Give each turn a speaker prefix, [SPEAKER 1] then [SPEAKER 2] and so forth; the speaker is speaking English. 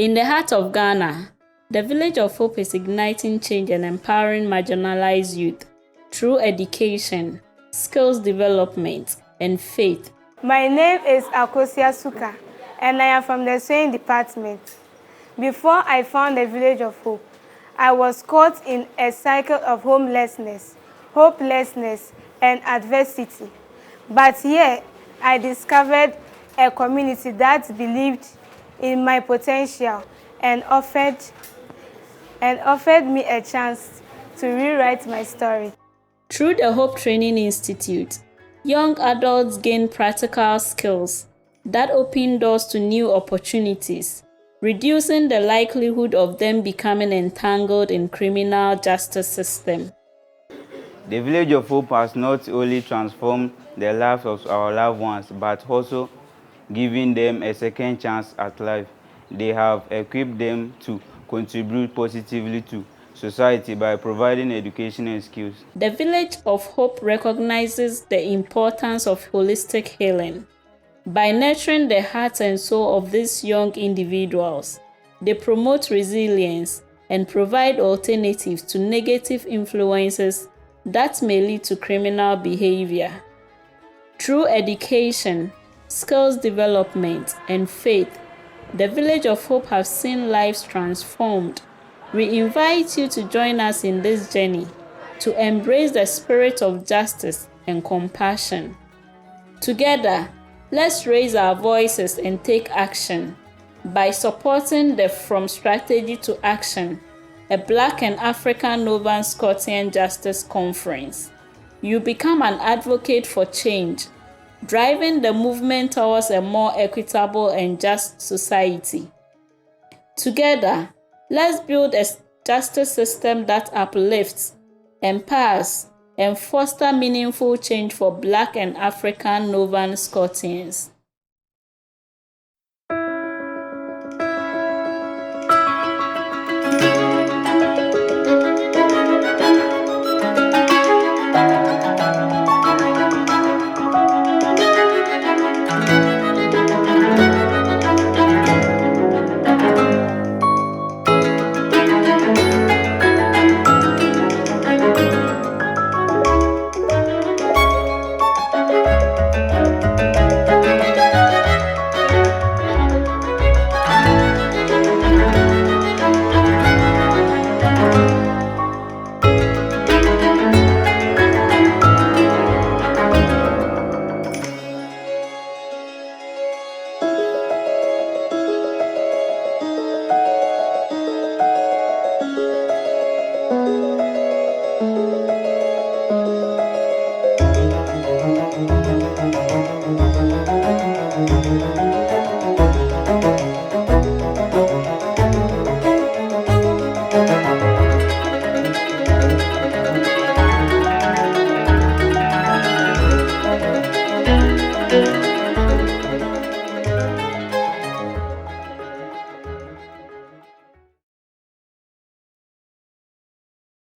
[SPEAKER 1] In the heart of Ghana, the Village of Hope is igniting change and empowering marginalized youth through education, skills development, and faith.
[SPEAKER 2] My name is Akosia Suka, and I am from the sewing department. Before I found the Village of Hope, I was caught in a cycle of homelessness, hopelessness, and adversity. But here, I discovered a community that believed in my potential and offered me a chance to rewrite my story.
[SPEAKER 1] Through the Hope Training Institute, young adults gain practical skills that open doors to new opportunities, reducing the likelihood of them becoming entangled in criminal justice system.
[SPEAKER 3] The Village of Hope has not only transformed the lives of our loved ones, but also given them a second chance at life. They have equipped them to contribute positively to society by providing education and skills.
[SPEAKER 1] The Village of Hope recognizes the importance of holistic healing. By nurturing the heart and soul of these young individuals, they promote resilience and provide alternatives to negative influences that may lead to criminal behavior. Through education, skills development, and faith, the Village of Hope have seen lives transformed. We invite you to join us in this journey to embrace the spirit of justice and compassion. Together, let's raise our voices and take action by supporting the From Strategy to Action, a Black and African Nova Scotian Justice Conference. You become an advocate for change, driving the movement towards a more equitable and just society. Together, let's build a justice system that uplifts, empowers, and fosters meaningful change for Black and African Nova Scotians.